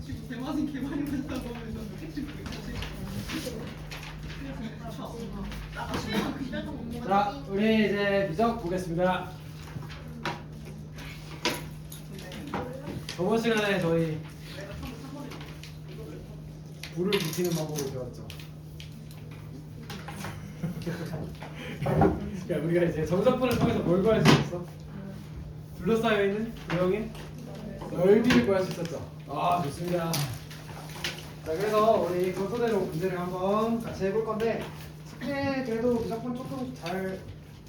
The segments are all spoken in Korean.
치고 대만은 개 많이 마셨다고 하면서 택시 자, 우리 이제 미적 보겠습니다. 저번 시간에 저희 불을 붙이는 방법을 배웠죠. 야, 우리가 이제 정사분을 통해서 뭘 구할 수 있어? 둘러싸여 있는 구형의 넓이를 구할 수 있었죠. 아, 좋습니다. 자, 그래서 우리 그 소대로 문제를 한번 같이 해볼 건데, 스크린 그래도 무조건 조금 잘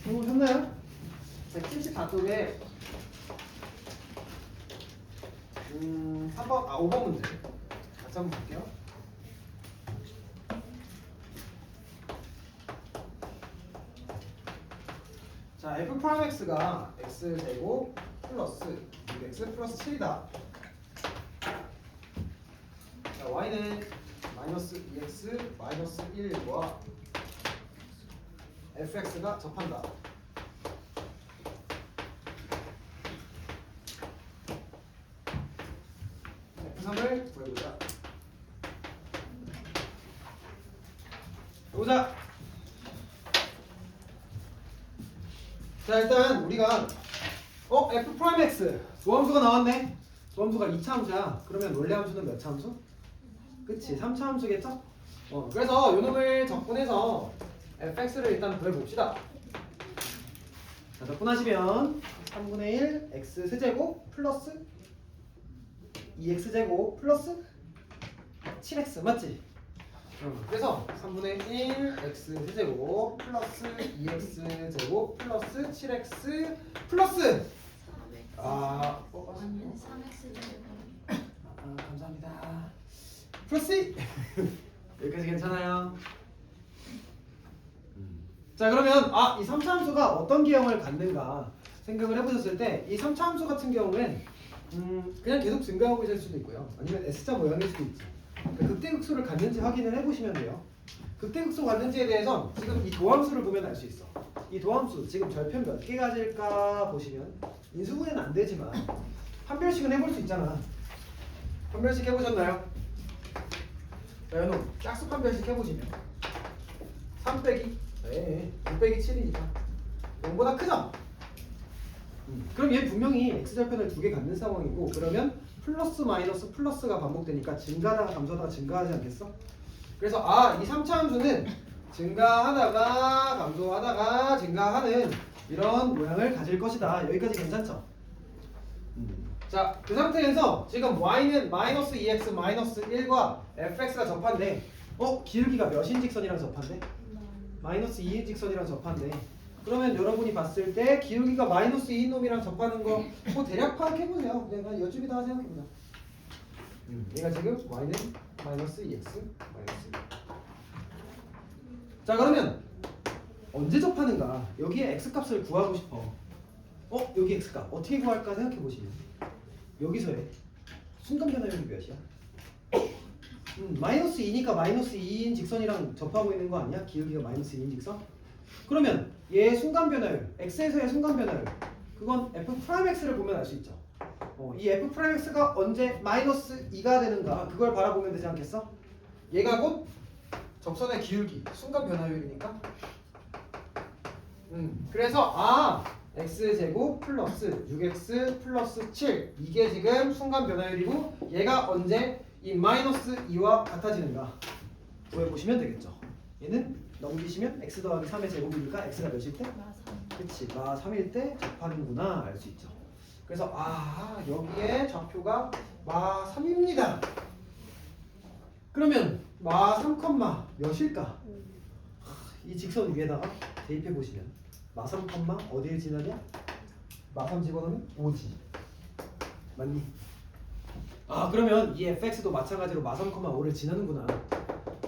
해보셨나요? 자, 74쪽에 5번 문제 같이 한번 볼게요. 자, f 프라임 x가 x제곱 플러스 6x 플러스 7이다. 자, y는 마이너스 2x 마이너스 1과 fx가 접한다. f3을 구해보자. 보자. 자, 일단 우리가 f 프라임 x 도함수가 나왔네. 도함수가 2차 함수야. 그러면 원래 함수는 몇 차 함수? 그치, 3차 함수겠죠? 그래서 요 놈을 적분해서 fx를 일단 구해봅시다. 자, 적분하시면 3분의 1 x 세제곱 플러스 2x제곱 플러스 7x 맞지? 그래서 3분의 1 x 세제곱 플러스 2x제곱 플러스 7x 플러스 감사합니다. 플러스 여기까지 괜찮아요? 자, 그러면 이 3차 함수가 어떤 기형을 갖는가 생각을 해보셨을 때 이 3차 함수 같은 경우엔 그냥 계속 증가하고 있을 수도 있고요. 아니면 S자 모양일 수도 있죠. 그러니까 극대극소를 갖는지 확인을 해보시면 돼요. 극대극소 갖는지에 대해서 지금 이 도함수를 보면 알 수 있어. 이 도함수 지금 절편 몇 개 가질까 보시면 인수분해는 안 되지만 판별식은 해볼 수 있잖아. 판별식 해보셨나요? 자, 여러분 짝수 판별식 해보시면 3 빼기 6 빼기 7이니까 0보다 크죠? 그럼 얘 분명히 x절편을 두 개 갖는 상황이고, 그러면 플러스 마이너스 플러스가 반복되니까 증가하다가 감소하다가 증가하지 않겠어? 그래서 이 3차 함수는 증가하다가 감소하다가 증가하는 이런 모양을 가질 것이다. 여기까지 괜찮죠? 자, 그 상태에서 지금 y는 마이너스 2x 마이너스 1과 fx가 접한데 기울기가 몇인 직선이랑 접한데? 마이너스 2인 직선이랑 접한데, 그러면 여러분이 봤을 때 기울기가 마이너스 2인 놈이랑 접하는 거 대략 파악해보세요. 그냥 여쭈기다 생각해보자. 얘가 지금 y는 마이너스 2x 마이너스 1. 자, 그러면 언제 접하는가? 여기에 x값을 구하고 싶어. 여기 x값 어떻게 구할까 생각해보시면 여기서의 순간 변화율이 몇이야? 마이너스 2니까 마이너스 2인 직선이랑 접하고 있는 거 아니야? 기울기가 마이너스 2인 직선? 그러면 얘 순간 변화율, x에서의 순간 변화율, 그건 f 프라임 x를 보면 알 수 있죠. 이 f 프라임 x가 언제 마이너스 2가 되는가, 그걸 바라보면 되지 않겠어? 얘가 곧 접선의 기울기, 순간 변화율이니까. 그래서 x제곱 플러스 6x 플러스 7, 이게 지금 순간 변화율이고, 얘가 언제 이 마이너스 2와 같아지는가 구해보시면 되겠죠. 얘는 넘기시면 x 더하기 3의 제곱이니까 x가 몇일 때? 그치, 마 3일 때 접하는구나 알 수 있죠. 그래서 여기에 좌표가 마 3입니다. 그러면 마 3, 몇일까? 이 직선 위에다가 대입해 보시면 마 3, 어디에 지나냐? 마 3 집어넣으면 5지. 맞니? 그러면 이 fx도 마찬가지로 마 3, 5를 지나는구나.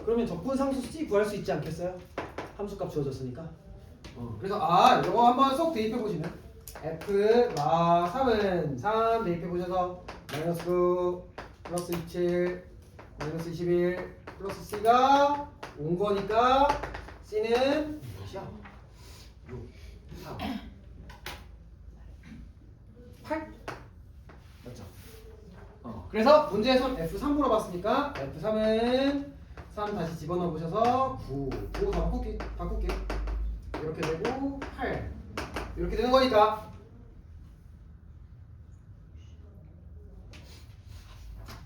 그러면 적분상수 C 구할 수 있지 않겠어요? 함수값 주어졌으니까. 그래서 이거 한번 쏙 대입해 보시면 f 마 3은 3 대입해 보셔서 마이너스 9 플러스 27 마이너스 21 플러스 c가 온 거니까 c는 몇이야? 6, 4, 8 맞죠? 그래서 문제에서 F3 물어봤으니까 F3은 3 다시 집어넣어 보셔서 9 다 바꿀게 이렇게 되고 8 이렇게 되는 거니까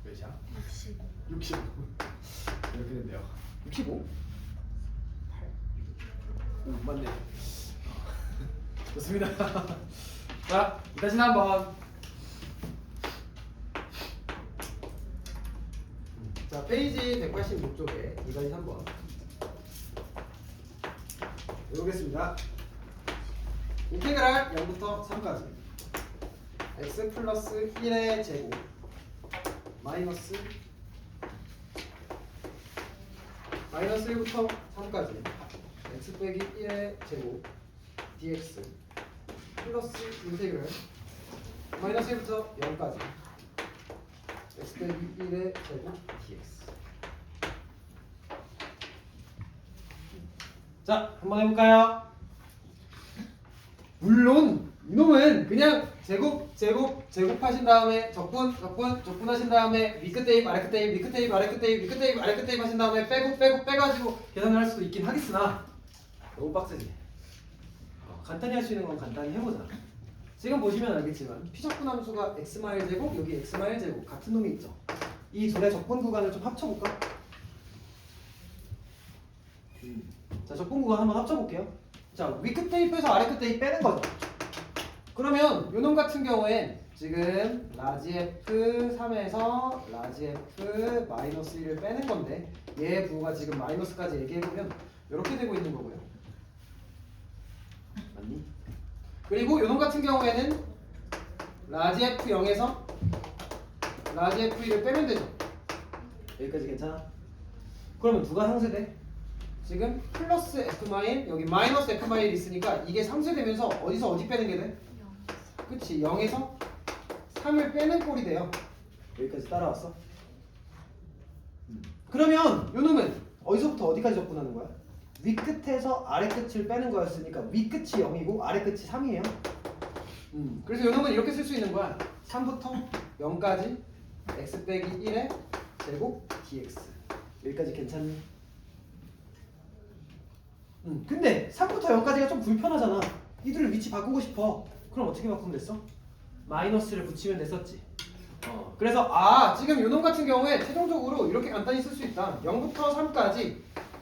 몇이야? 65 이렇게 된대요. 65? 8 오, 맞네. 좋습니다. 자, 다시 한번. 자, 페이지 186쪽에 2-3번 해보겠습니다. 인테그랄 0부터 3까지 x 플러스 1의 제곱 마이너스 1부터 3까지 x 빼기 1의 제곱 dx 플러스 인테그랄 마이너스 1부터 0까지 x 빼기 1의 제곱 dx. 자, 한번 해볼까요? 물론 이놈은 그냥 제곱하신 다음에 적분하신 다음에 위끝 대입 아래 끝 대입 위끝 대입 아래 끝 대입 위끝 대입 아래 끝 대입 하신 다음에 빼가지고 계산을 할 수도 있긴 하겠으나 너무 빡세지. 간단히 할 수 있는 건 간단히 해보자. 지금 보시면 알겠지만 피적분 함수가 x마일 제곱 여기 x마일 제곱 같은 놈이 있죠. 이 둘의 적분 구간을 좀 합쳐볼까? 자, 적분 구간 한번 합쳐볼게요. 자, 위끝 대입해서 아래 끝 대입 빼는 거죠. 그러면 요놈 같은 경우엔 지금 라지 f 3에서 라지 f 마이너스 1을 빼는 건데 얘 부호가 지금 마이너스까지 얘기해보면 이렇게 되고 있는 거고요. 맞니? 그리고 요놈 같은 경우에는 라지 f 0에서 라지 f 1을 빼면 되죠. 여기까지 괜찮아? 그러면 누가 상쇄돼? 지금 플러스 f 마일 여기 마이너스 f 마일 있으니까 이게 상쇄되면서 어디서 어디 빼는 게 돼? 그치 0에서 3을 빼는 꼴이 돼요. 여기까지 따라왔어? 그러면 요놈은 어디서부터 어디까지 적분하는 거야? 위끝에서 아래끝을 빼는 거였으니까 위끝이 0이고 아래끝이 3이에요. 그래서 요놈은 이렇게 쓸 수 있는 거야. 3부터 0까지 x 빼기 1의 제곱 dx. 여기까지 괜찮니? 근데 3부터 0까지가 좀 불편하잖아. 이들을 위치 바꾸고 싶어. 그럼 어떻게 바꾸면 됐어? 마이너스를 붙이면 됐었지. 그래서 지금 요놈 같은 경우에 최종적으로 이렇게 간단히 쓸 수 있다. 0부터 3까지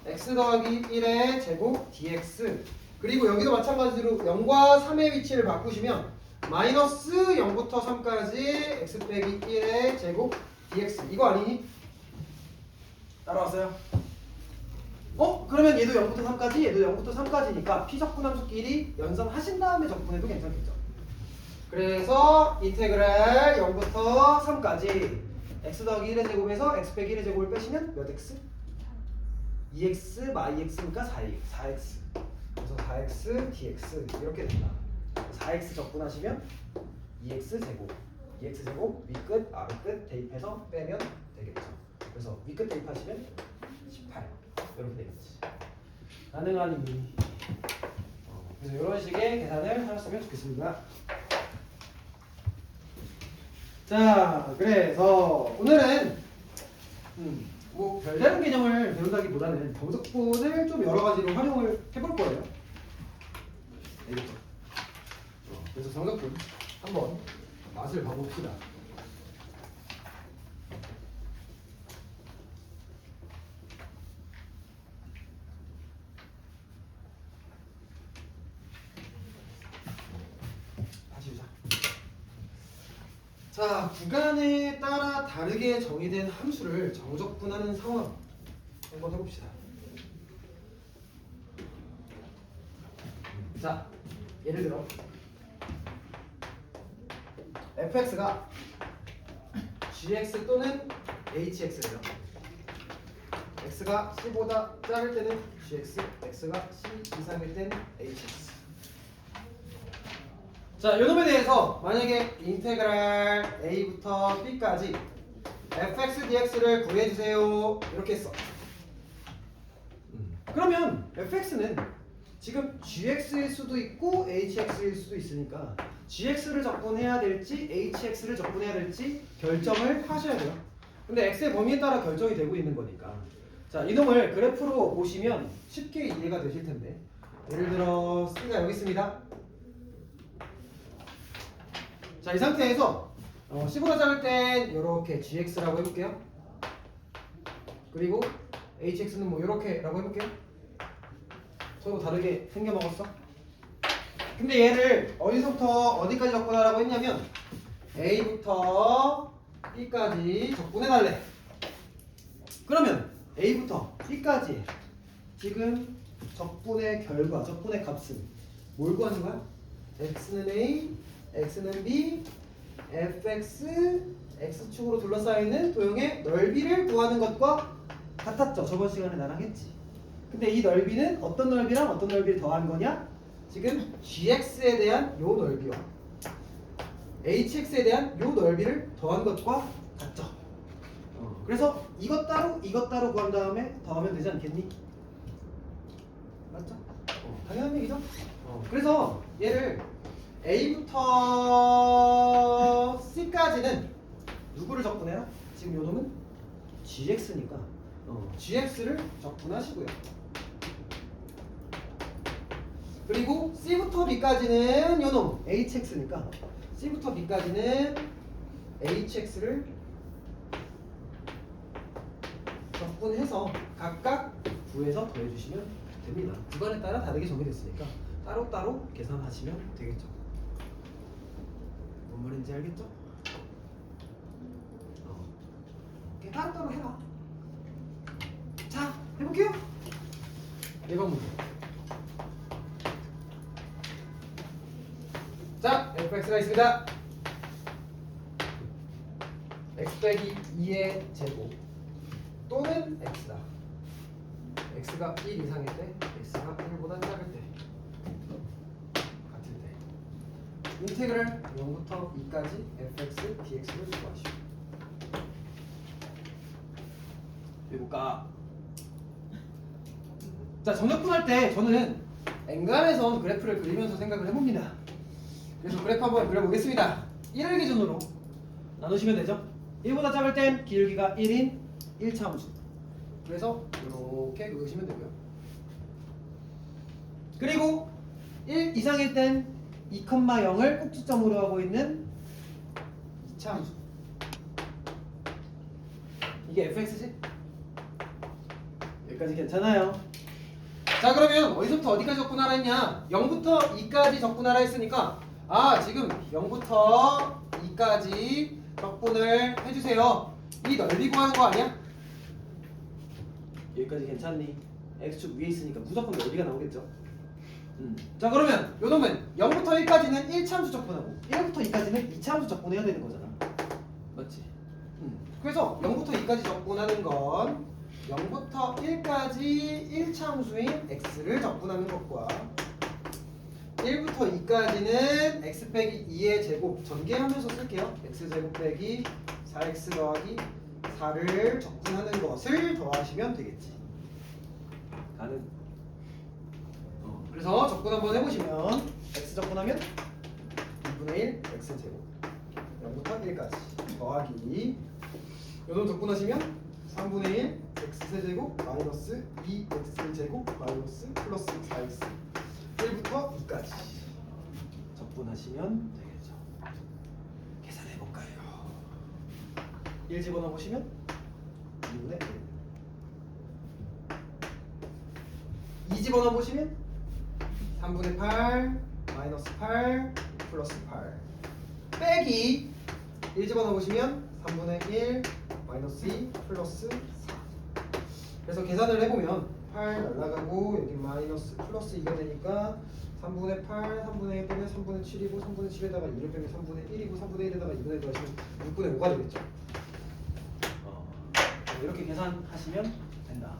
x 더하기 1의 제곱 dx. 그리고 여기도 마찬가지로 0과 3의 위치를 바꾸시면 마이너스 0부터 3까지 x 빼기 1의 제곱 dx. 이거 아니니? 따라왔어요? 그러면 얘도 0부터 3까지, 얘도 0부터 3까지니까 피적분함수끼리 연산하신 다음에 적분해도 괜찮겠죠. 그래서 인테그랄 0부터 3까지 x 더하기 1의 제곱에서 x 빼기 1의 제곱을 빼시면 몇 x? 2x 마이 x니까 4x. 그래서 4x dx 이렇게 된다. 4x 적분하시면 2x 제곱, 2x 제곱 위끝 아래끝 대입해서 빼면 되겠죠. 그래서 위끝 대입하시면 18 이렇게 되겠지. 가능하니? 그래서 이런 식의 계산을 하셨으면 좋겠습니다. 자, 그래서 오늘은 뭐 별다른 개념을 배운다기보다는 정적분을 좀 여러 가지로 활용을 해볼 거예요. 알겠죠? 그래서 정적분 한번 맛을 봐봅시다. 자, 구간에 따라 다르게 정의된 함수를 정적분하는 상황 한번 해봅시다. 자, 예를 들어 fx가 gx 또는 hx래요. x가 c보다 작을 때는 gx, x가 c 이상일 때는 hx. 자, 요 놈에 대해서 만약에 인테그랄 a부터 b까지 fx dx를 구해주세요 이렇게 했어. 그러면 fx는 지금 gx일 수도 있고 hx일 수도 있으니까 gx를 적분해야 될지 hx를 적분해야 될지 결정을 하셔야 돼요. 근데 x의 범위에 따라 결정이 되고 있는 거니까. 자, 이놈을 그래프로 보시면 쉽게 이해가 되실 텐데, 예를 들어 C가 여기 있습니다. 자, 이 상태에서 C보다 작을 땐 이렇게 gx라고 해볼게요. 그리고 hx는 뭐 이렇게라고 해볼게요. 서로 다르게 생겨먹었어. 근데 얘를 어디서부터 어디까지 적분하라고 했냐면 a부터 b까지 적분해달래. 그러면 a부터 b까지 지금 적분의 결과, 적분의 값은 뭘 구하는 거야? x는 a, x는 b, fx, x축으로 둘러싸여있는 도형의 넓이를 구하는 것과 같았죠. 저번 시간에 나랑 했지. 근데 이 넓이는 어떤 넓이랑 어떤 넓이를 더한 거냐? 지금 gx에 대한 요 넓이와 hx에 대한 요 넓이를 더한 것과 같죠. 그래서 이것 따로 구한 다음에 더하면 되지 않겠니? 맞죠? 당연한 얘기죠? 그래서 얘를 a부터 c까지는 누구를 적분해라? 지금 요 놈은 gx니까 gx를 적분하시고요. 그리고 C부터 B까지는 요놈 HX니까 C부터 B까지는 HX를 적분해서 각각 구해서 더해주시면 됩니다. 구간에 따라 다르게 정해졌으니까 따로따로 계산하시면 되겠죠. 뭔 말인지 알겠죠? 따로따로 해라. 자, 해볼게요. 1번 문제. 자, fx가 있습니다. x 빼기 2의 제곱 또는 x다. x가 1 이상일 때, x가 1보다 작을 때, 같을 때. 인테그랄 0부터 2까지 fx, dx를 구하시오. 해볼까? 자, 정적분할 때 저는 엔간에선 그래프를 그리면서 생각을 해봅니다. 그래서 그래프 한번 그려보겠습니다. 1을 기준으로 나누시면 되죠. 1보다 작을 땐 기울기가 1인 1차 함수. 그래서 이렇게 그으시면 되고요. 그리고 1 이상일 땐 2,0을 꼭지점으로 하고 있는 2차 함수. 이게 fx지? 여기까지 괜찮아요. 자, 그러면 어디서부터 어디까지 적분하라 했냐? 0부터 2까지 적분하라 했으니까 지금 0부터 2까지 적분을 해주세요. 이 넓이 구하는 거 아니야? 여기까지 괜찮니? x축 위에 있으니까 무조건 넓이가 나오겠죠. 자, 그러면 요놈은 0부터 1까지는 1차함수 적분하고 1부터 2까지는 2차함수 적분해야 되는 거잖아. 맞지? 그래서 0부터 2까지 적분하는 건 0부터 1까지 1차함수인 x를 적분하는 것과 1부터 2까지는 x 빼기 2의 제곱 전개하면서 쓸게요. x제곱 빼기 4x 더하기 4를 적분하는 것을 더하시면 되겠지. 가능. 그래서 적분 한번 해보시면 x 적분하면 2분의 1 x제곱 0부터 1까지 더하기 요놈 적분하시면 3분의 1 x세제곱 마이너스 2x제곱 마이너스 플러스 4x 1부터 2까지 적분하시면 되겠죠. 계산해볼까요? 1 집어넣으시면 2분의 1 2 집어넣으시면 3분의 8 마이너스 8 플러스 8 빼기 1 집어넣으시면 3분의 1 마이너스 2 플러스 4. 그래서 계산을 해보면 8 날라가고 여기 마이너스 플러스 2가 되니까 3분의 8, 3분의 1 빼면 3분의 7이고 3분의 7에다가 2를 빼면 3분의 1이고 3분의 1에다가 2분의 1 더하시면 6분의 5가 되겠죠. 이렇게 계산하시면 된다.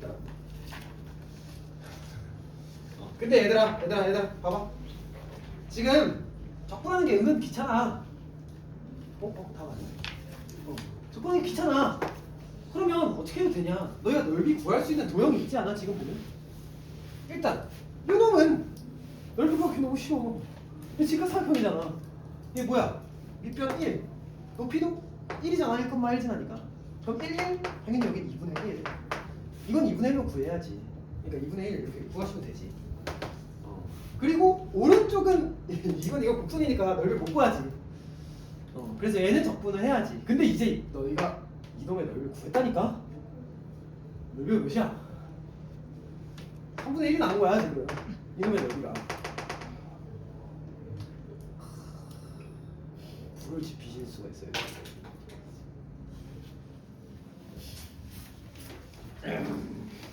따라. 근데 얘들아 봐봐. 지금 적분하는 게 은근 귀찮아. 다 맞네. 적분하는 게 귀찮아. 그러면 어떻게 해도 되냐? 너희가 넓이 구할 수 있는 도형이 있지 않아 지금 보면? 일단 요놈은 넓이 구하기 너무 쉬워. 직각삼각형이잖아. 이게 뭐야? 밑변 1, 높이도 1이잖아. 1,1 지나니까. 그럼 1, 1? 당연히 여긴 2분의 1. 이건 2분의 1로 구해야지. 그러니까 2분의 1 이렇게 구하시면 되지. 그리고 오른쪽은 이거 곡선이니까 넓이 못 구하지. 그래서 얘는 적분을 해야지. 근데 이제 너희가 이놈의 넓이를 구했다니까? 넓이가 몇이야? 3분의 1이 나온 거야 지금. 이놈의 넓이가. 불을 지피실 수가 있어요.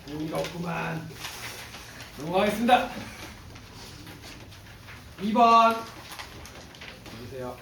의미가 없구만. 넘어가겠습니다. 2번 보세요.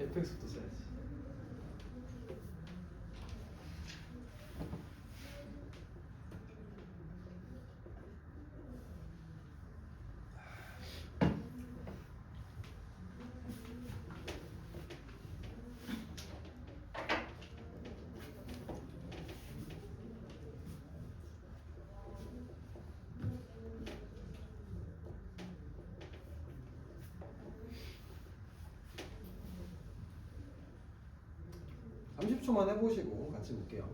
fx부터 써야지. (30초만) 해보시고 같이 볼게요.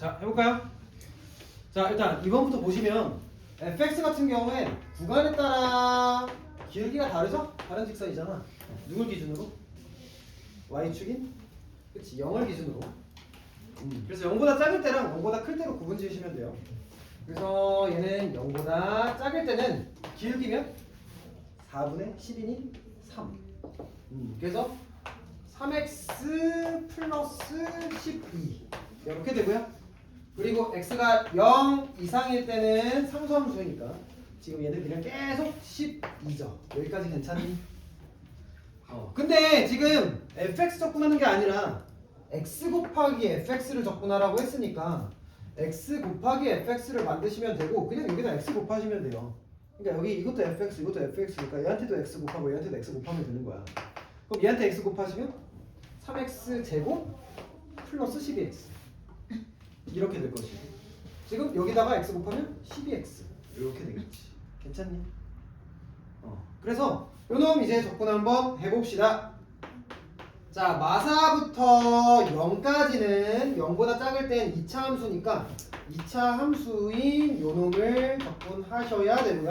자, 해볼까요? 자, 일단 2번부터 보시면 fx 같은 경우엔 구간에 따라 기울기가 다르죠? 다른 직선이잖아. 누굴 기준으로? y축인? 그치, 0을 기준으로. 그래서 0보다 작을 때랑 0보다 클 때로 구분 지으시면 돼요. 그래서 얘는 0보다 작을 때는 기울기면 4분의 10이니 3. 그래서 3x 플러스 12 이렇게 되고요. 그리고 x가 0 이상일 때는 상수함수니까 지금 얘들 그냥 계속 12죠. 여기까지 괜찮니? 근데 지금 fx 적분하는 게 아니라 x 곱하기 fx를 적분하라고 했으니까 x 곱하기 fx를 만드시면 되고 그냥 여기다 x 곱하시면 돼요. 그러니까 여기 이것도 fx 이것도 fx니까 얘한테도 x 곱하고 얘한테도 x 곱하면 되는 거야. 그럼 얘한테 x 곱하시면 3x 제곱 플러스 12x 이렇게 될 것이고 지금 여기다가 x 곱하면 12x 이렇게 되겠지. 괜찮니? 그래서 요놈 이제 접근 한번 해봅시다. 자, 마사부터 0까지는 0보다 작을 땐 2차 함수니까 2차 함수인 요놈을 접근하셔야 되고요.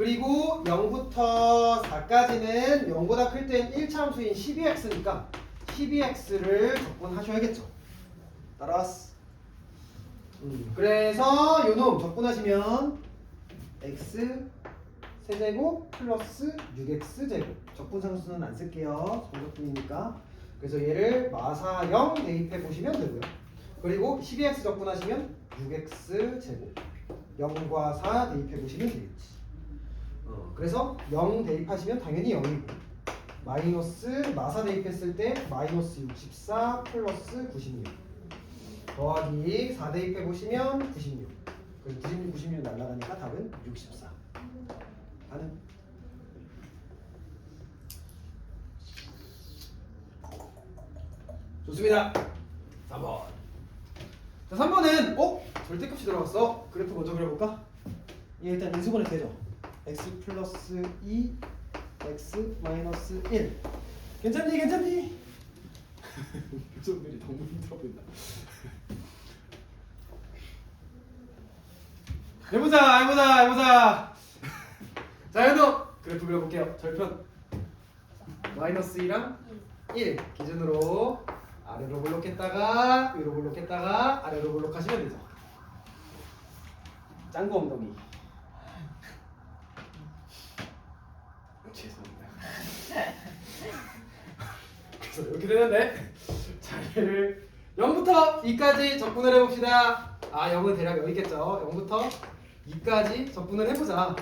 그리고 0부터 4까지는 0보다 클 땐 1차 함수인 12x니까 12x를 적분하셔야겠죠. 따라왔어. 그래서 요놈 적분하시면 x 세제곱 플러스 6x 제곱. 적분상수는 안 쓸게요. 정적분이니까. 그래서 얘를 마사형 대입해 보시면 되고요. 그리고 12x 적분하시면 6x 제곱. 0과 4 대입해 보시면 되겠지. 그래서 0 대입하시면 당연히 0이고 마이너스 마사 대입했을 때 마이너스 64 플러스 96 더하기 4 대입해 보시면 96. 그래서 96 날라가니까 답은 64. 가능. 좋습니다. 3번. 자, 3번은 절대값이 들어갔어. 그래프 먼저 그려볼까? 얘 일단 인수분해 되죠. x 플러스 2 x 마이너스 1. 괜찮니? 괜찮니? 교수들이 너무 힘들어 보인다. 해보자. 자, 현우 그래프 그려볼게요. 절편 마이너스 2랑 1 기준으로 아래로 볼록했다가 위로 볼록했다가 아래로 볼록하시면 되죠. 짱구 엉덩이. 죄송합니다. 그래서 이렇게 되는데, 자, 얘를 0부터 2까지 적분을 해봅시다. 0은 대략 여기 있겠죠. 0부터 2까지 적분을 해보자.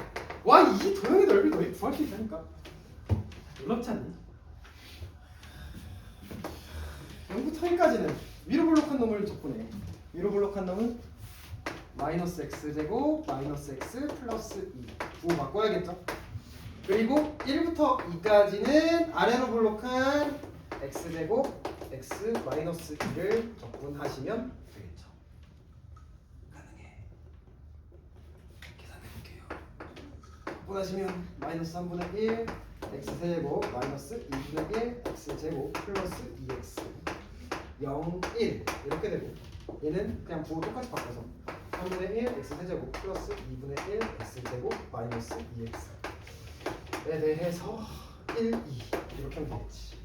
와, 이 도형의 넓이 너희 구할 수 있다니까. 놀랍지 않니? 0부터 1까지는 위로 볼록한 놈을 적분해. 위로 볼록한 놈은 마이너스 x제곱 마이너스 x 플러스 2 부호 바꿔야겠죠. 그리고 1부터 2까지는 아래로 볼록한 x제곱 x 마이너스 2를 적분하시면 되겠죠. 가능해. 계산해볼게요. 적분하시면 마이너스 3분의 1 x제곱 마이너스 2분의 1 x제곱 플러스 2x 0, 1 이렇게 되고, 얘는 그냥 부호 똑같이 바꿔서 3분의 1 x세제곱 플러스 2분의 1 x제곱 마이너스 2x에 대해서 1, 2 이렇게 하면 되겠지.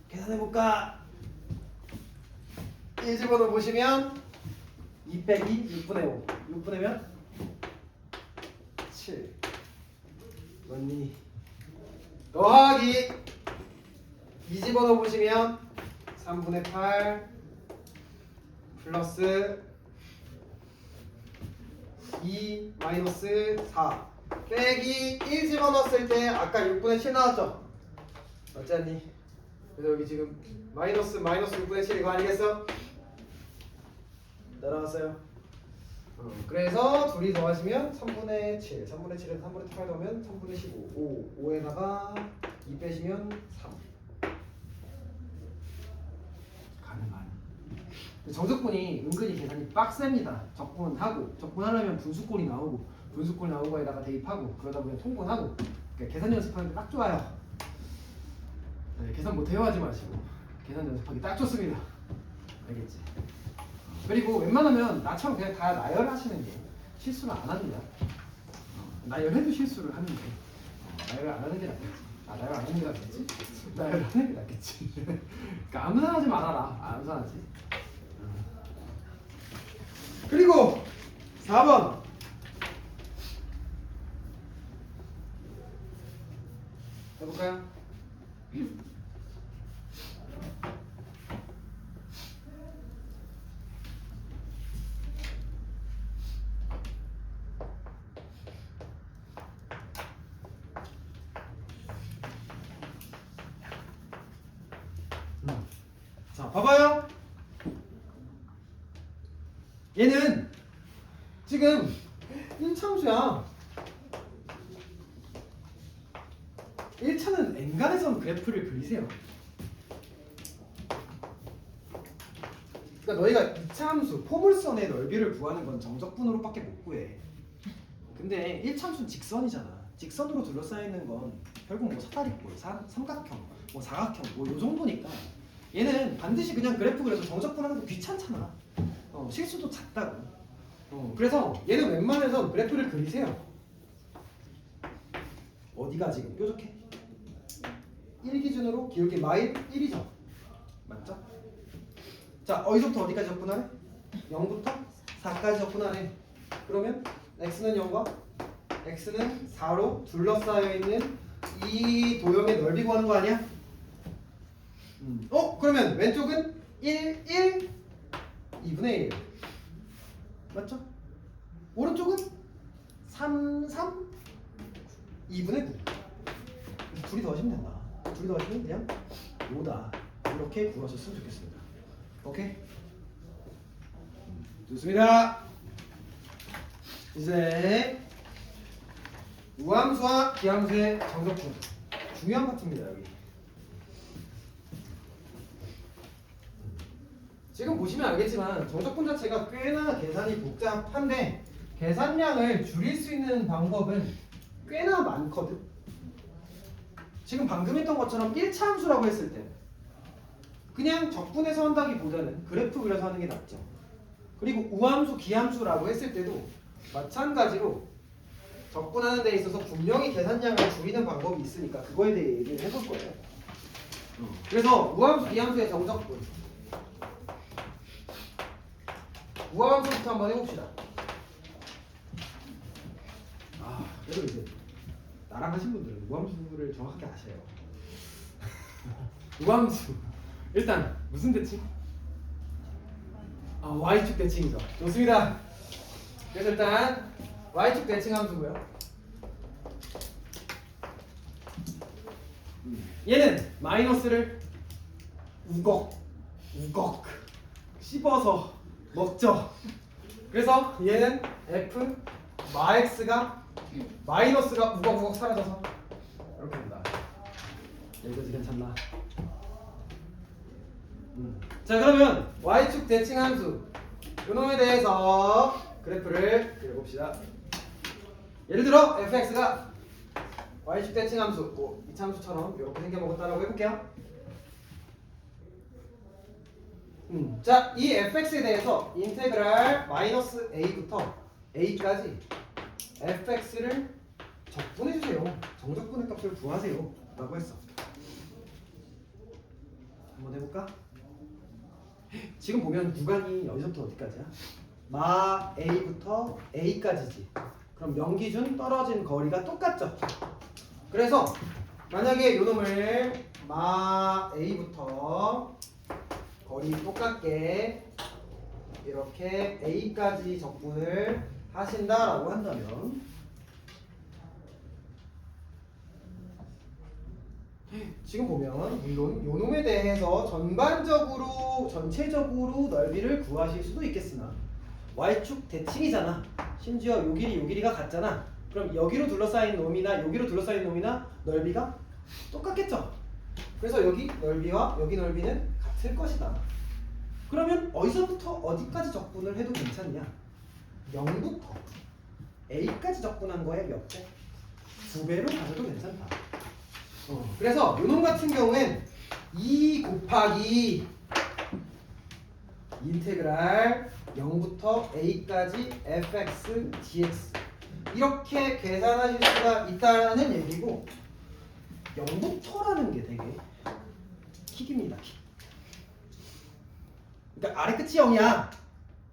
계산해볼까? 1 집어넣어 보시면 2 빼기 6분의 5 6분의 면 7 맞니? 더하기 2 집어넣어 보시면 3분의 8 플러스 2 마이너스 4 빼기 1 집어넣었을 때 아까 6분의 7 나왔죠? 맞지 않니? 그래서 여기 지금 마이너스 6분의 7 이거 아니겠어? 따라왔어요? 그래서 둘이 더하시면 3분의 7 3분의 7에서 3분의 8 더하면 3분의 15 5에다가 2 빼시면 3 가능한. 정적분이 은근히 계산이 빡셉니다. 적분하려면 분수꼴이 나오고 분수꼴 나온 거에다가 대입하고 그러다 보면 통분하고, 그러니까 계산 연습하는 게 딱 좋아요. 네, 계산 못해요 하지 마시고 계산 연습하기 딱 좋습니다. 알겠지? 그리고 웬만하면 나처럼 그냥 다 나열하시는 게 실수를 안 합니다. 나열해도 실수를 하는데 나열 안 하는 게 낫겠지. 나열 안 하는 게 낫겠지? 나열 하는 게 낫겠지. 그러니까 아무나 하지 말아라. 아무나 하지. 그리고 4번 해볼까요? 자, 봐봐요. 얘는 지금 1차함수야. 1차는 n간에선 그래프를 그리세요. 그러니까 너희가 2차함수 포물선의 넓이를 구하는 건 정적분으로밖에 못 구해. 근데 1차함수는 직선이잖아. 직선으로 둘러싸이는 건 결국 뭐 사다리꼴, 삼각형, 뭐 사각형 뭐 요 정도니까 얘는 반드시 그냥 그래프 그려서 정적분하는 거 귀찮잖아. 실수도 작다고. 그래서 얘는 웬만해선 그래프를 그리세요. 어디가 지금 뾰족해? 1 기준으로 기울기 마일 1이죠. 맞죠? 자, 어디서부터 어디까지 접근하래? 0부터 4까지 접근하래. 그러면 x는 0과 x는 4로 둘러싸여 있는 이 도형의 넓이 구하는 거 아니야? 그러면 왼쪽은 1, 1, 2분의 1. 맞죠? 오른쪽은 3, 3, 2분의 9. 둘이 더하시면 된다. 둘이 더하시면 그냥 5다. 이렇게 구하셨으면 좋겠습니다. 오케이? 좋습니다. 이제 우함수와 기함수의 정적분 중요한 파트입니다. 여기 지금 보시면 알겠지만 정적분 자체가 꽤나 계산이 복잡한데 계산량을 줄일 수 있는 방법은 꽤나 많거든. 지금 방금 했던 것처럼 1차 함수라고 했을 때 그냥 적분해서 한다기보다는 그래프 그려서 하는 게 낫죠. 그리고 우함수, 기함수라고 했을 때도 마찬가지로 적분하는 데 있어서 분명히 계산량을 줄이는 방법이 있으니까 그거에 대해 얘기를 해볼 거예요. 그래서 우함수, 기함수의 정적분 우함수부터 한번 해봅시다. 그래도 이제 나랑 하신 분들은 우함수를 정확하게 아셔요. 우함수 일단 무슨 대칭? y축 대칭이죠. 좋습니다. 그래서 일단 y축 대칭 함수고요. 얘는 마이너스를 우걱 씹어서 먹죠. 그래서 얘는 f 마x가 마이너스가 우걱우걱 사라져서 이렇게 된다. 여기까지 괜찮나? 자, 그러면 y축 대칭 함수 요놈에 대해서 그래프를 그려봅시다. 예를 들어 fx가 y축 대칭 함수 이차 함수처럼 이렇게 생겨먹었다라고 해볼게요. 자, 이 fx에 대해서 인테그랄 마이너스 a부터 a까지 fx를 적분해주세요. 정적분의 값을 구하세요 라고 했어. 한번 해볼까? 지금 보면 구간이 여기서부터 어디까지야? 마 a부터 a까지지. 그럼 0 기준 떨어진 거리가 똑같죠? 그래서 만약에 요놈을 마 a부터 거리 똑같게 이렇게 a까지 적분을 하신다라고 한다면 지금 보면 물론 요놈에 대해서 전체적으로 넓이를 구하실 수도 있겠으나 y축 대칭이잖아. 심지어 요 길이가 같잖아. 그럼 여기로 둘러싸인 놈이나 여기로 둘러싸인 놈이나 넓이가 똑같겠죠. 그래서 여기 넓이와 여기 넓이는 같을 것이다. 그러면 어디서부터 어디까지 적분을 해도 괜찮냐? 0부터 a까지 적분한 거에 몇 배? 2배로 가져도 괜찮다. 그래서 요놈 같은 경우엔 2 곱하기 인테그랄 0부터 a까지 fx dx 이렇게 계산하실 수가 있다는 얘기고 0부터라는 게 되게 킥입니다. 킥. 그러니까 아래 끝이 0이야.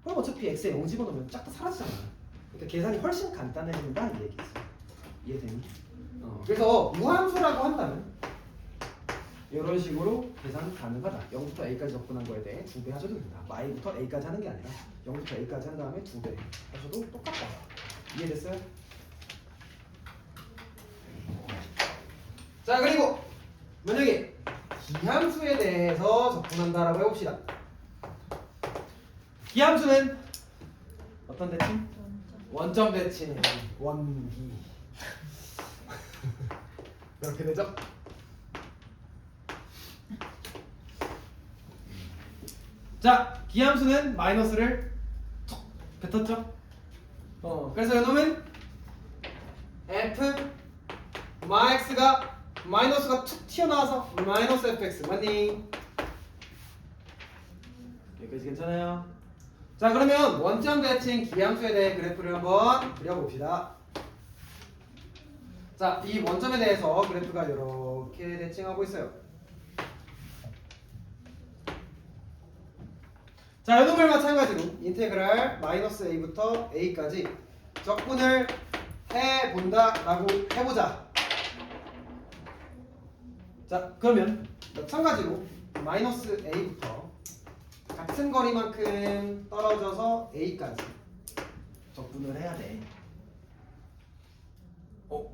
그럼 어차피 x에 0 집어넣으면 쫙 다 사라지잖아. 그러니까 계산이 훨씬 간단해진다 이 얘기지. 이해되니? 그래서 무함수라고 한다면 이런 식으로 계산 가능하다. 0부터 a까지 접근한 거에 대해 2배 하셔도 된다. y부터 a까지 하는 게 아니라 0부터 a까지 한 다음에 2배 하셔도 똑같다. 이해됐어요? 자, 그리고 만약에 기함수에 대해서 접근한다라고 해봅시다. 기함수는 어떤 대칭? 원점 대칭. 원기. 이렇게 되죠? 자, 기함수는 마이너스를 툭 뱉었죠? 그래서 이놈은 f 마x가 마이너스가 툭 튀어나와서 마이너스 fx 맞니? 여기까지 괜찮아요? 자 그러면 원점 대칭 기함수에 대해 그래프를 한번 그려봅시다. 자, 이 원점에 대해서 그래프가 이렇게 대칭하고 있어요. 자, 요놈을 마찬가지로 인테그랄 마이너스 a부터 a까지 적분을 해본다라고 해보자. 자, 그러면 마찬가지로 마이너스 a부터 같은 거리만큼 떨어져서 a까지 적분을 해야 돼.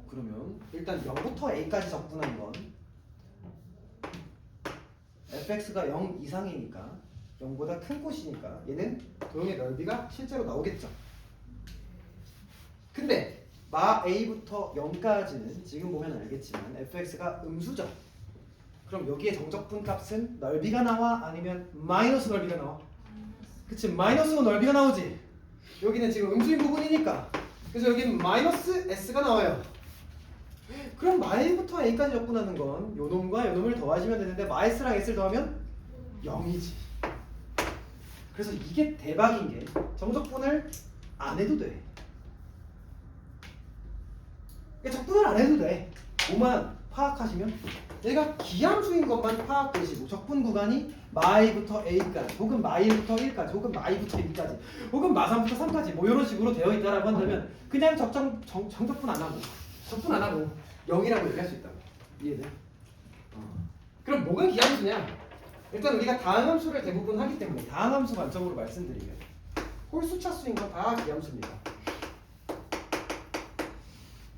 그러면 일단 0부터 a까지 적분한 건 fx가 0 이상이니까 0보다 큰 곳이니까 얘는 도형의 넓이가 실제로 나오겠죠. 근데 마 a부터 0까지는 지금 보면 알겠지만 fx가 음수죠. 그럼 여기에 정적분 값은 넓이가 나와 아니면 마이너스 넓이가 나와? 그치, 마이너스 넓이가 나오지. 여기는 지금 음수인 부분이니까. 그래서 여기는 마이너스 s가 나와요. 그럼 마이부터 a까지 적분하는 건 요놈과 요놈을 더하시면 되는데 마이스랑 s를 더하면 0이지. 그래서 이게 대박인 게 정적분을 안 해도 돼. 그러니까 적분을 안 해도 돼. 뭐만 파악하시면 얘가 기함수인 것만 파악되시고 적분 구간이 마이부터 a까지 혹은 마이부터 1까지 혹은 마이부터 2까지 혹은 마3부터 3까지 뭐 이런 식으로 되어 있다라고 한다면 그냥 정적분 안 하고 적분 안 하고 0이라고 얘기할 수 있다고. 이해돼? 그럼 뭐가 기함수냐? 일단 우리가 다항함수를 대부분 하기 때문에 다항함수 관점으로 말씀드리면 홀수차수인 건 다 기함수입니다.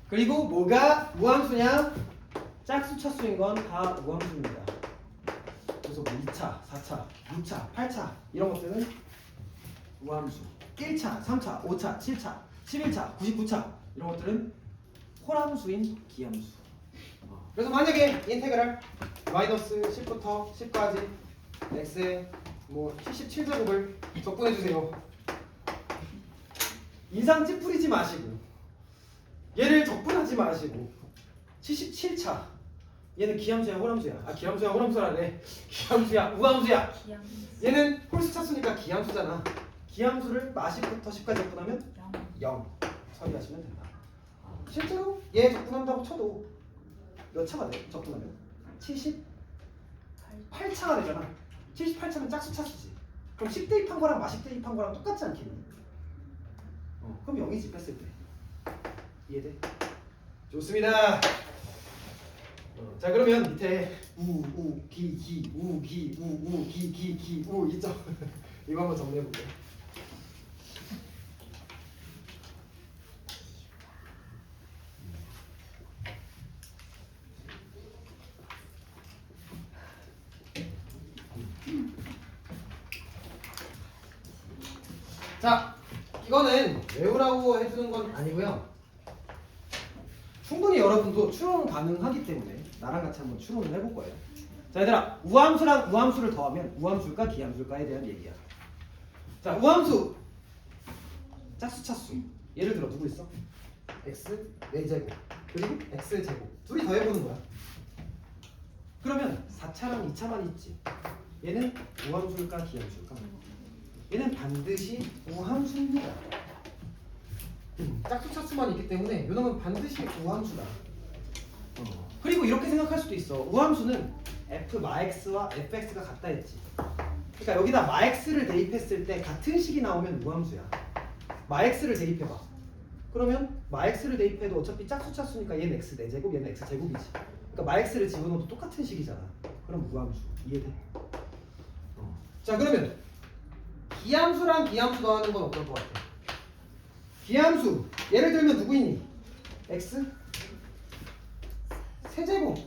그리고 뭐가 우함수냐? 짝수차수인 건 다 우함수입니다. 그래서 뭐 2차, 4차, 6차, 8차 이런 것들은 우함수. 1차, 3차, 5차, 7차, 11차, 99차 이런 것들은 홀함수인 기함수. 그래서 만약에 인테그랄 마이너스 10부터 10까지 x의 뭐 77제곱을 적분해 주세요. 인상 찌푸리지 마시고 얘를 적분하지 마시고 77차 얘는 기함수야 홀함수야? 아 기함수야 홀함수라네. 기함수야 우함수야. 얘는 홀수 차수니까 기함수잖아. 기함수를 마10부터 10까지 적분하면 0 처리하시면 된다. 실제로 얘 적분한다고 쳐도 몇 차가 돼? 적분하면 78차가 되잖아. 78차면 짝수 차수지. 그럼 10 대입한 거랑 마10 대입한 거랑 똑같지 않겠니? 그럼 0이지 뺐을 때. 이해돼? 좋습니다. 자 그러면 밑에 우기우 있죠? 이거 한번 정리해볼게요. 자 이거는 외우라고 해주는 건 아니고요. 충분히 여러분도 추론 가능하기 때문에 나랑 같이 한번 추론을 해볼 거예요. 자 얘들아 우함수랑 우함수를 더하면 우함수일까 기함수일까에 대한 얘기야. 자 우함수 짝수 차수 예를 들어 누구 있어? x 4제곱 그리고 x 제곱 둘이 더해보는 거야. 그러면 4차랑 2차만 있지. 얘는 우함수일까 기함수일까? 얘는 반드시 우함수입니다. 짝수 차수만 있기 때문에 요놈은 반드시 우함수다. 그리고 이렇게 생각할 수도 있어. 우함수는 f 마x와 fx가 같다 했지. 그러니까 여기다 마x를 대입했을 때 같은 식이 나오면 우함수야. 마x를 대입해봐. 그러면 마x를 대입해도 어차피 짝수 차수니까 얘는 x 4제곱 얘는 x 제곱이지. 그러니까 마x를 집어넣어도 똑같은 식이잖아. 그럼 우함수. 이해돼? 자 그러면 기함수랑 기함수 더하는 건 어떨 것 같아? 기함수 예를 들면 누구 있니? x 세제곱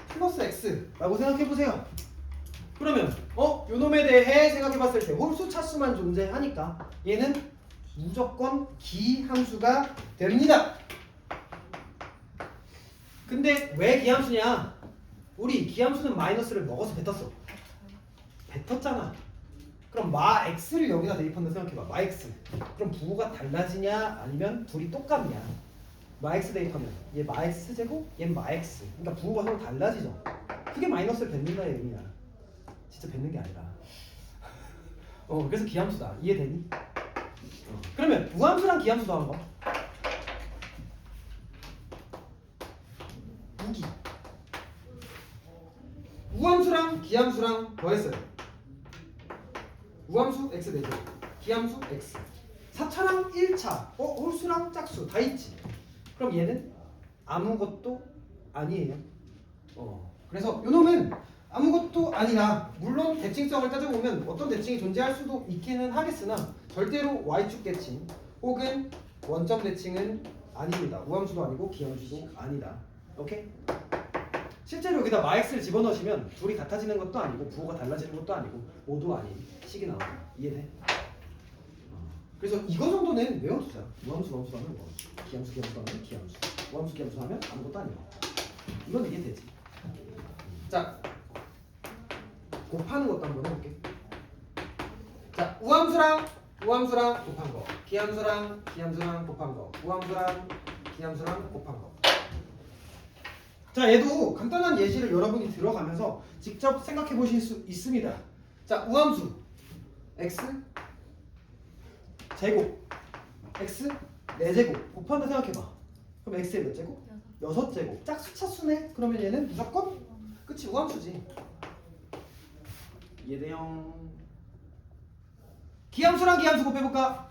플러스 x라고 생각해보세요. 그러면 요놈에 대해 생각해봤을 때 홀수 차수만 존재하니까 얘는 무조건 기함수가 됩니다. 근데 왜 기함수냐? 우리 기함수는 마이너스를 먹어서 뱉었어. 뱉었잖아. 그럼 마 x를 여기다 대입한다 생각해봐. 마 x. 그럼 부호가 달라지냐 아니면 둘이 똑같냐? 마 x 대입하면 얘 마 x 제곱 얘 마 x. 그러니까 부호가 서로 달라지죠. 그게 마이너스를 뱉는다의 의미야. 진짜 뱉는 게 아니라. 그래서 기함수다. 이해되니? 그러면 무함수랑 기함수 더한 거. 무기. 우함수랑 기함수랑 더했어요. 우함수 x 4개, 기함수 x. 4차랑 1차, 홀수랑 짝수 다 있지. 그럼 얘는 아무것도 아니에요. 그래서 요놈은 아무것도 아니라 물론 대칭성을 따져보면 어떤 대칭이 존재할 수도 있기는 하겠으나 절대로 y축 대칭 혹은 원점 대칭은 아닙니다. 우함수도 아니고 기함수도 아니다. 오케이? 실제로 여기다 마x를 집어넣으시면 둘이 같아지는 것도 아니고 부호가 달라지는 것도 아니고 모두 아닌 식이 나와요. 이해돼? 그래서 이거 정도는 외워두자. 우함수 우함수 하면 뭐 기함수 기함수 하면 기함수, 우함수 기함수 하면 아무것도 아니고 이건 이해되지. 자, 곱하는 것도 한번 해볼게. 자, 우함수랑 곱한 거, 기함수랑 곱한 거, 우함수랑 기함수랑 곱한 거. 자, 얘도 간단한 예시를 여러분이 들어가면서 직접 생각해 보실 수 있습니다. 자, 우함수 x 제곱 x 4제곱 곱한다 생각해봐. 그럼 x의 몇 제곱? 6제곱. 짝수 차수네? 그러면 얘는 무조건 그치 우함수지. 이해돼요? 기함수랑 기함수 곱해볼까?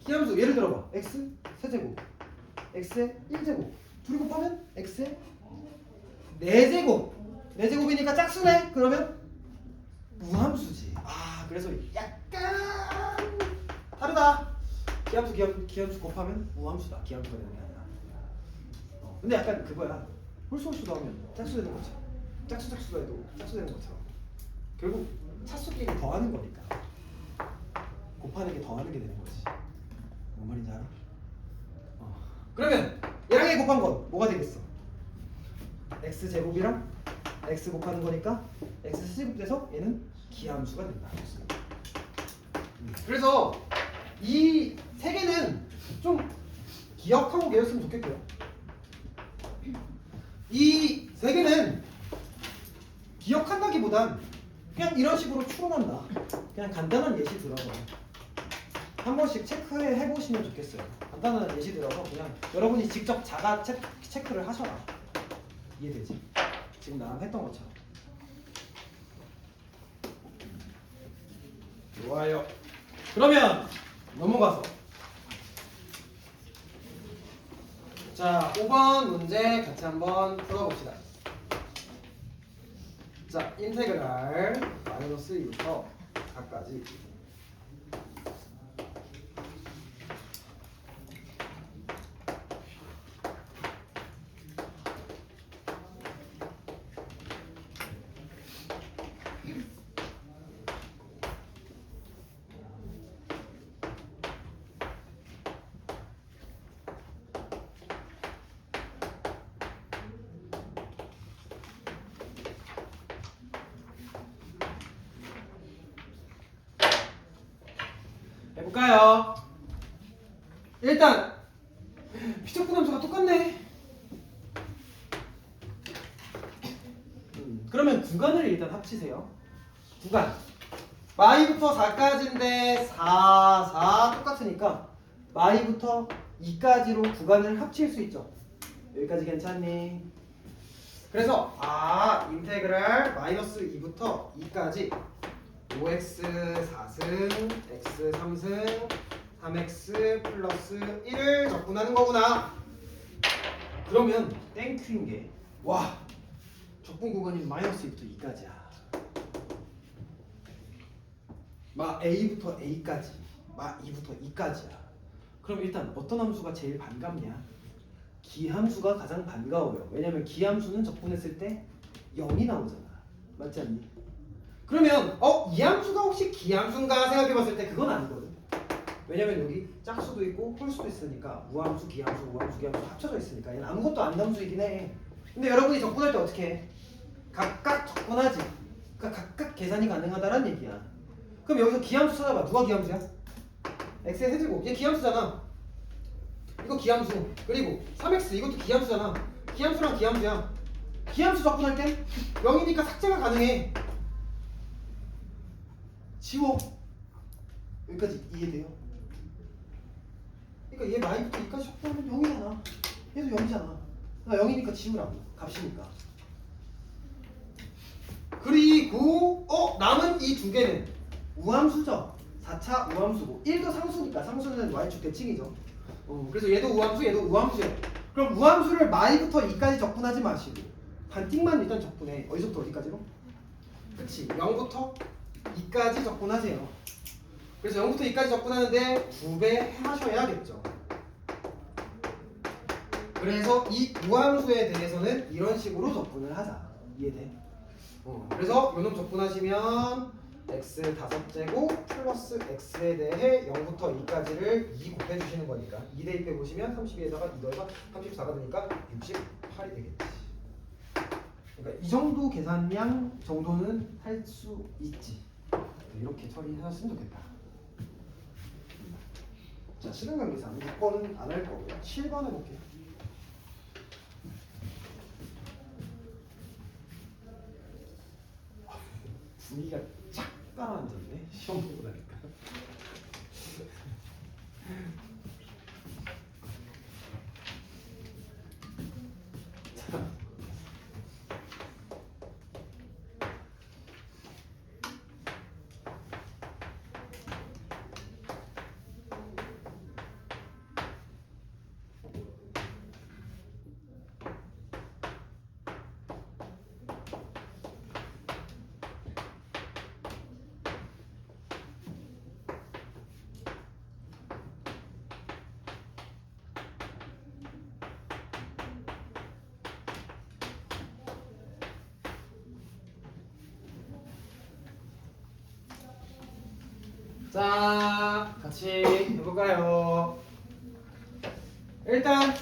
기함수 예를 들어봐. x 세제곱 x의 1제곱 둘이 곱하면 x의 4제곱 4제곱이니까 짝수네? 그러면 무함수지. 그래서 약간 다르다. 기함수 곱하면 무함수다. 기함수가 되는 게 아니라. 근데 약간 그거야. 홀수홀수도 하면 짝수 되는 것처럼, 짝수도 해도 짝수 되는 것처럼 결국 차수끼리 더하는 거니까 곱하는 게 더하는 게 되는 거지. 뭔 말인지 알아? 그러면 얘랑 얘 곱한 건 뭐가 되겠어? x 제곱이랑 x 곱하는 거니까 x 세제곱 돼서 얘는 기함수가 된다. 그래서 이 세 개는 좀 기억하고 계셨으면 좋겠고요. 이 세 개는 기억한다기보단 그냥 이런 식으로 추론한다. 그냥 간단한 예시 들어서 한 번씩 체크해 보시면 좋겠어요. 간단한 예시 들어서 그냥 여러분이 직접 자가 체크를 하셔라. 이해되지? 지금 나랑 했던 것처럼. 좋아요. 그러면 넘어가서 자 5번 문제 같이 한번 풀어봅시다. 자 인테그랄 마이너스 2부터 4까지 해볼까요? 일단 피적분 함수가 똑같네. 그러면 구간을 일단 합치세요. 구간 마이부터 4까지인데 4 똑같으니까 마이부터 2까지로 구간을 합칠 수 있죠. 여기까지 괜찮니? 그래서 인테그랄 마이너스 2부터 2까지 5x 4승 x 3승 3x 플러스 1을 적분하는 거구나. 그러면 땡큐인 게 적분 구간이 마이너스 2부터 2까지야. 마 a부터 a까지 마 2부터 2까지야. 그럼 일단 어떤 함수가 제일 반갑냐? 기함수가 가장 반가워요. 왜냐면 기함수는 적분했을 때 0이 나오잖아. 맞지 않니? 그러면 이 함수가 혹시 기함수인가 생각해봤을 때 그건 아니거든. 왜냐면 여기 짝수도 있고 홀수도 있으니까 우함수, 기함수, 우함수, 기함수 합쳐져 있으니까 얘는 아무것도 안 함수이긴 해. 근데 여러분이 적분할 때 어떻게 해? 각각 적분하지. 그러니까 각각 계산이 가능하다란 얘기야. 그럼 여기서 기함수 찾아봐. 누가 기함수야? x의 세제곱. 얘 기함수잖아. 이거 기함수. 그리고 3x 이것도 기함수잖아. 기함수랑 기함수야. 기함수 적분할 땐 0이니까 삭제가 가능해. 지워. 여기까지 이해돼요? 그러니까 얘 마이부터 2까지 적분하면 0이잖아. 얘도 0이잖아. 그러니까 0이니까 지우라고. 값이니까. 그리고 남은 이 두 개는 우함수죠. 4차 우함수고 1도 상수니까 상수는 y축 대칭이죠. 그래서 얘도 우함수 얘도 우함수예요. 그럼 우함수를 마이부터 2까지 적분하지 마시고 반띵만 일단 적분해. 어디서부터 어디까지로? 그치 0부터 2까지 적분하세요. 그래서 0부터 2까지 적분하는데 2배 하셔야겠죠. 그래서 이 우함수에 대해서는 이런 식으로 적분을 하자. 이해돼? 그래서 요놈 적분하시면 x 5제곱 플러스 x에 대해 0부터 2까지를 2 곱해주시는 거니까 2 대입해 보시면 32에다가 2 더해서 34가 되니까 68이 되겠지. 그러니까 이 정도 계산량 정도는 할 수 있지. 이렇게 처리하셨으면 좋겠다. 자, 시간관 계산 6번은 안 할 거고요. 7번 해볼게요. 분위기가 쫙 깔아앉았네. 시험 보고 나니까. 자. 자, 같이 해볼까요? 일단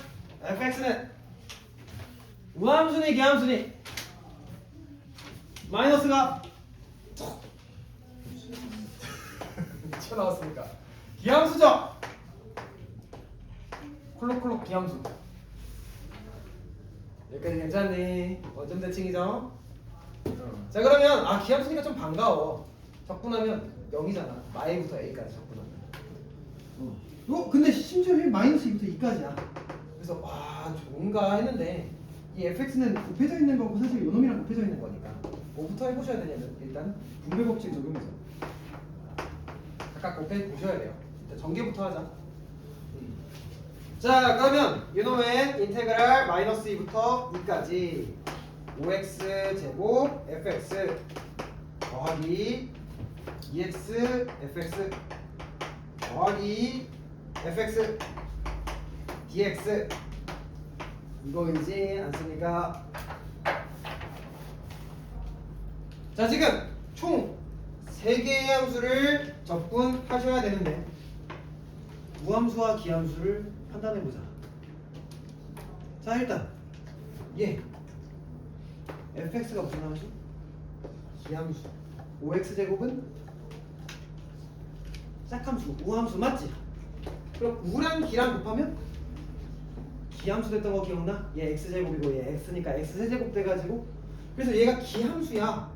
fx는 우함수니 기함수니 마이너스가 튀어나왔으니까 기함수죠? 콜록콜록 기함수. 여기까지 괜찮니? 원점 대칭이죠? 자, 그러면 기함수니까 좀 반가워. 적분하면 0이잖아. 마이부터 a까지 적분하면. 근데 심지어 마이너스 2부터 2까지야. 그래서 와 좋은가 했는데 이 fx는 곱해져 있는 거고 사실 요놈이랑 곱해져 있는 거니까 뭐부터 해보셔야 되냐면 일단 분배 법칙 적용해서 각각 곱해 보셔야 돼요. 일단 전개부터 하자. 자, 그러면 요놈의 인테그랄 마이너스 2부터 2까지 5x 제곱 fx 더하기 2x fx 더하기 fx dx 이거이지 않습니까? 자, 지금 총 3개의 함수를 적분하셔야 되는데 우함수와 기함수를 판단해보자. 자, 일단 fx가 무슨 함수? 기함수. 5x제곱은 짝함수, 우함수 맞지? 그럼 우랑 기랑 곱하면 기함수 됐던 거 기억나? 얘 x제곱이고 얘 x니까 x세제곱 돼가지고 그래서 얘가 기함수야.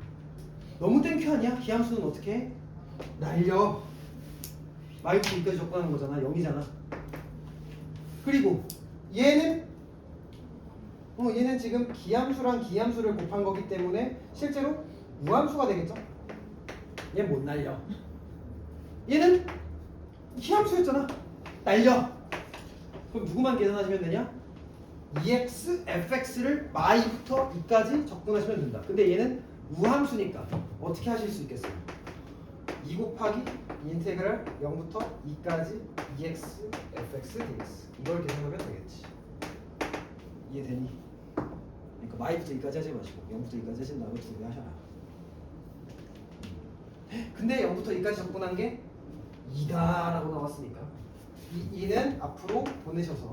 너무 땡큐 아니야? 기함수는 어떻게 해? 날려. 마이너스 2까지 적분하는 거잖아. 0이잖아. 그리고 얘는 얘는 지금 기함수랑 기함수를 곱한 거기 때문에 실제로 우함수가 되겠죠? 얘 못 날려. 얘는 기함수였잖아. 날려. 그럼 누구만 계산하시면 되냐? 2x fx를 마이부터 2까지 적분하시면 된다. 근데 얘는 우함수니까 어떻게 하실 수 있겠어요? 2 곱하기 인테그랄 0부터 2까지 2x fx dx 이걸 계산하면 되겠지. 이해되니? 그러니까 마이부터 2까지 하지 마시고 0부터 2까지 하신 다음에 2배 하셔라. 근데 0부터 2까지 적분한 게 2다라고 나왔으니까 이 2는 앞으로 보내셔서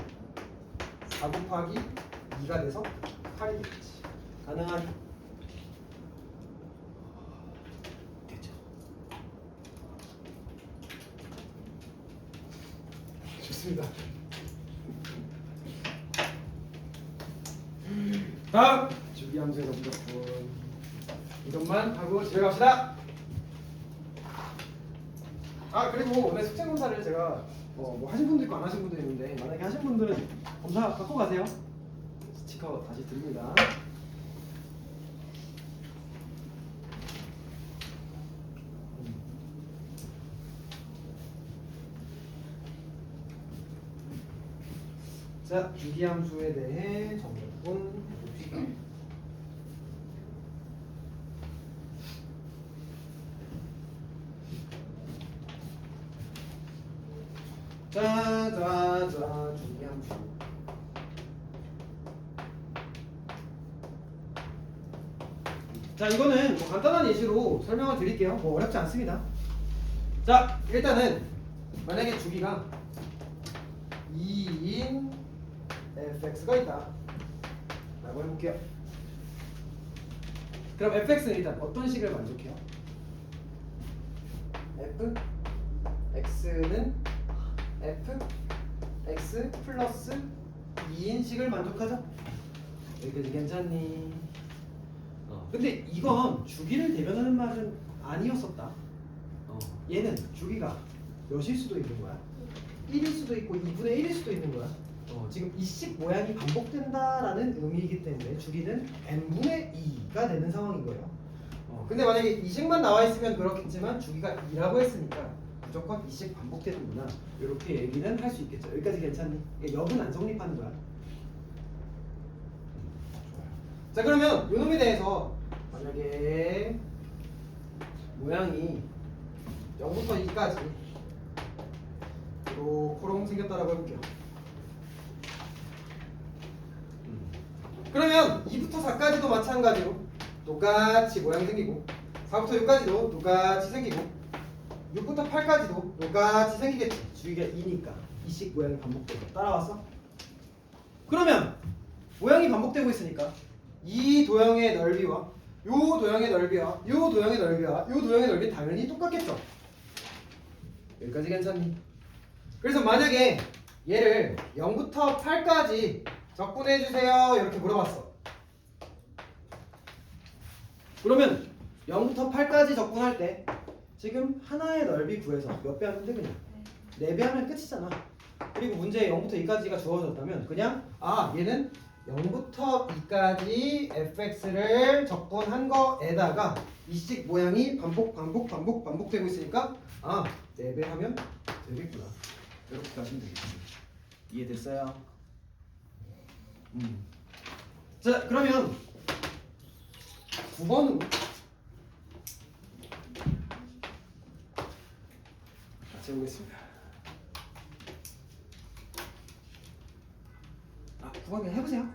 4 곱하기 2가 돼서 8이 되겠지. 가능하니? 됐죠. 좋습니다. 다음 주기함수의 접근 이것만 하고 집에 갑시다. 그리고 오늘 숙제 검사를 제가 뭐 하신 분도 있고 안 하신 분도 있는데 만약에 하신 분들은 검사 갖고 가세요. 스티커 다시 드립니다. 자, 주기함수에 대해 정리분 해봅시다. 자, 주기함수. 자, 이거는 뭐 간단한 예시로 설명을 드릴게요. 뭐 어렵지 않습니다. 자, 일단은 만약에 주기가 2인 fx가 있다 라고 해볼게요. 그럼 fx는 일단 어떤 식을 만족해요? x는 fx 플러스 2인식을 만족하죠? 여기까지 괜찮니? 근데 이건 주기를 대변하는 말은 아니었었다. 얘는 주기가 몇일 수도 있는 거야? 1일 수도 있고 2분의 1일 수도 있는 거야. 지금 이식 모양이 반복된다라는 의미이기 때문에 주기는 n분의 2가 되는 상황인 거예요. 근데 만약에 이식만 나와 있으면 그렇겠지만 주기가 2라고 했으니까 무조건 이식 반복되는구나. 이렇게 얘기는 할 수 있겠죠. 여기까지 괜찮니? 역은 안 성립하는 거야. 자, 그러면 요놈에 대해서 만약에 모양이 0부터 2까지 요코롱 생겼다라고 해볼게요. 그러면 2부터 4까지도 마찬가지로 똑같이 모양이 생기고 4부터 6까지도 똑같이 생기고 6부터 8까지도 똑같이 생기겠지. 주기가 2니까 이식 모양이 반복되고. 따라왔어? 그러면 모양이 반복되고 있으니까 이 도형의 넓이와 요 도형의 넓이와 요 도형의 넓이와 요 도형의 넓이는 당연히 똑같겠죠. 여기까지 괜찮니? 그래서 만약에 얘를 0부터 8까지 적분해주세요 이렇게 물어봤어. 그러면 0부터 8까지 적분할 때 지금 하나의 넓이 구해서 몇 배 하면 돼? 그냥 4배 하면 끝이잖아. 그리고 문제에 0부터 2까지가 주어졌다면 그냥 얘는 0부터 2까지 fx를 적분한 거에다가 이식 모양이 반복되고 있으니까 4배 하면 되겠구나. 이렇게 가시면 되겠습니다. 이해됐어요? 자, 그러면 9번으로 같이 해보겠습니다. 9번 그냥 해보세요.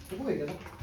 보고 얘기하자.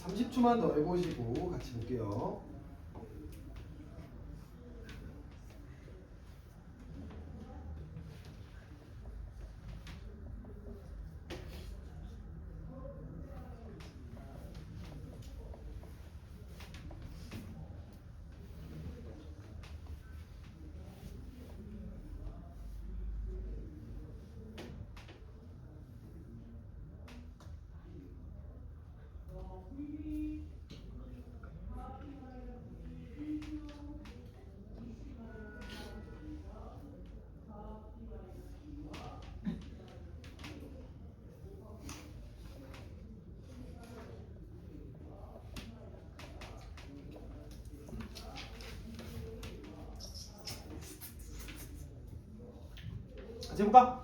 한 30초만 더 해보시고 같이 볼게요. 재볼까?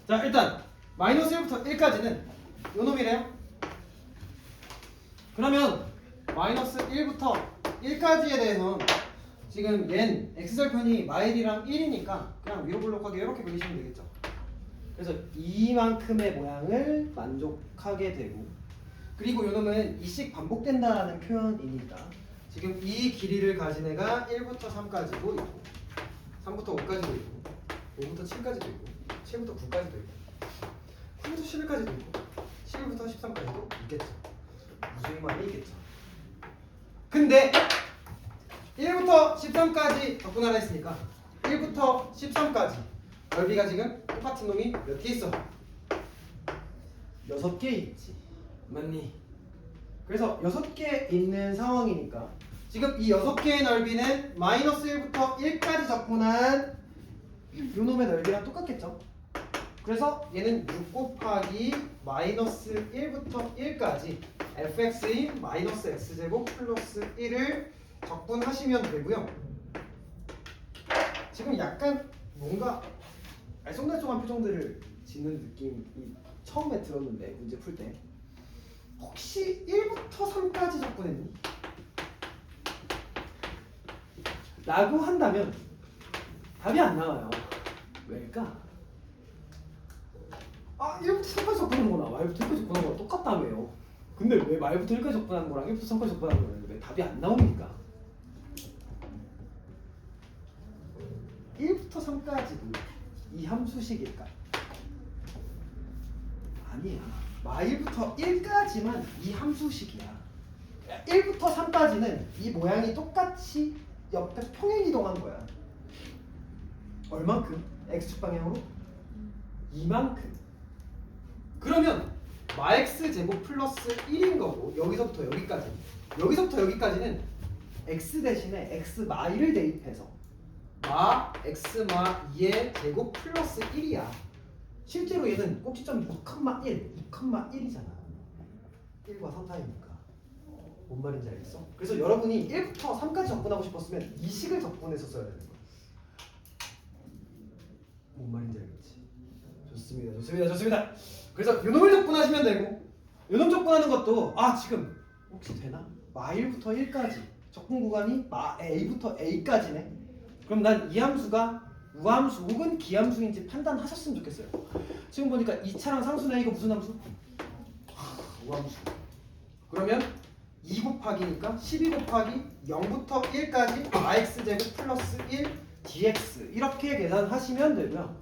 자 일단 마이너스 1부터 1까지는 요 놈이래요. 그러면 마이너스 1부터 1까지에 대해서는 지금 얜 x절편이 마일이랑 1이니까 그냥 위로 블록하게 이렇게 그리시면 되겠죠. 그래서 이만큼의 모양을 만족하게 되고, 그리고 요 놈은 이씩 반복된다라는 표현이니까 지금 이 길이를 가진 애가 1부터 3까지도 있고 3부터 5까지도 있고 5부터 7까지도 있고 7부터 9까지도 있고 9부터 11까지도 있고 11부터 13까지도 있겠죠. 무수히 많이 있겠죠. 근데 1부터 13까지 접근하라 했으니까 1부터 13까지 넓이가 지금 똑같은 놈이 몇 개 있어? 6개 있지. 맞니? 그래서 6개 있는 상황이니까 지금 이 6개의 넓이는 마이너스 1부터 1까지 접근한 요 놈의 넓이랑 똑같겠죠? 그래서 얘는 6 곱하기 마이너스 1부터 1까지 fx인 마이너스 x제곱 플러스 1을 적분하시면 되고요. 지금 약간 뭔가 알쏭달쏭한 표정들을 짓는 느낌이 처음에 들었는데 문제 풀 때 혹시 1부터 3까지 적분했니? 라고 한다면 답이 안 나와요. 왜일까? 아 1부터 3까지 적분한 거나 말부터 1까지 적분한 거랑 똑같다며요. 근데 왜 말부터 1까지 적분한 거랑 1부터 3까지 적분한 거랑 왜 답이 안 나옵니까? 1부터 3까지도 이 함수식일까? 아니야. 마일부터 1까지만 이 함수식이야. 1부터 3까지는 이 모양이 똑같이 옆에 평행 이동한 거야. 얼만큼? x축 방향으로? 이만큼. 그러면 마x 제곱 플러스 1인 거고 여기서부터 여기까지. 여기서부터 여기까지는 x 대신에 x 마이를 대입해서 마 x 마 2의 제곱 플러스 1이야. 실제로 얘는 꼭지점이 6,1이잖아. 1과 3 사이니까. 뭔 말인지 알겠어? 그래서 여러분이 1부터 3까지 접근하고 싶었으면 이 식을 접근해서 써야 되는 거야. 뭔 말인지 알겠지? 좋습니다. 그래서 요놈을 접근하시면 되고, 요놈 접근하는 것도 지금 혹시 되나? 마 1부터 1까지 접근 구간이 마 a부터 a까지네. 그럼 난 이 함수가 우함수 혹은 기함수인지 판단하셨으면 좋겠어요. 지금 보니까 2차랑 상수네. 이거 무슨 함수? 우함수. 그러면 2 곱하기니까 12 곱하기 0부터 1까지 ax 제곱 플러스 1 dx 이렇게 계산하시면 되고요.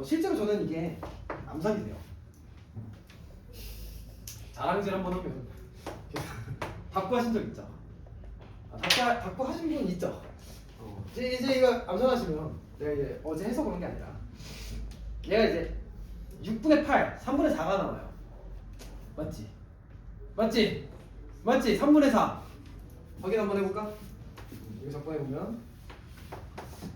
실제로 저는 이게 암산이 돼요. 자랑질 한번 하면 답구 하신 적 있죠? 답구 하신 분 있죠? 이제 이거 암산하시면 내가 이제 어제 해서 그런 게 아니라 얘가 이제 6분의 8, 3분의 4가 나와요. 맞지? 3분의 4 확인 한번 해볼까? 여기 적분해보면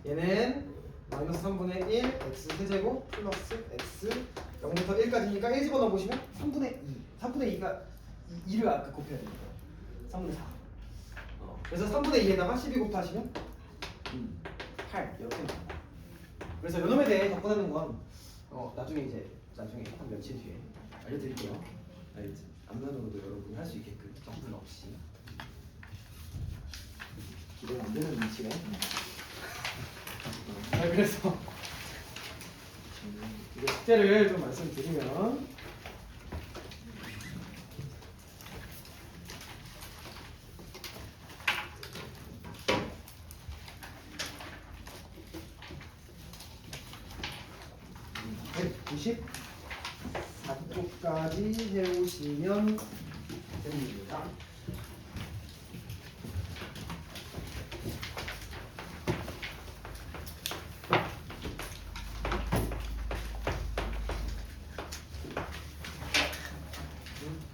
얘는 마이너스 3분의 1 x 세제곱 플러스 x 0부터 1까지니까 1 집어넣어보시면 3분의 2가 2를 아까 곱해야 됩니다. 3분의 4 그래서 3분의 2에다가 12 곱하시면 8 이렇게 나옵니다. 그래서 요놈에 대해 접근하는 건 나중에 한 며칠 뒤에 알려드릴게요. 알겠지? 암산으로도 여러분이 할 수 있게끔 접근 없이 기대 안 되는 위치가 그래서 이거 숙제를 좀 말씀드리면 네, 94쪽까지 해오시면 됩니다.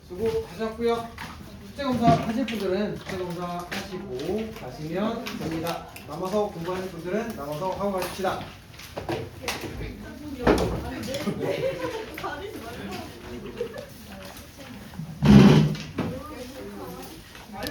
수고하셨고요. 숙제검사 하실 분들은 숙제검사 하시고 가시면 됩니다. 남아서 공부하실 분들은 남아서 하고 가십시다. 가리지 말고.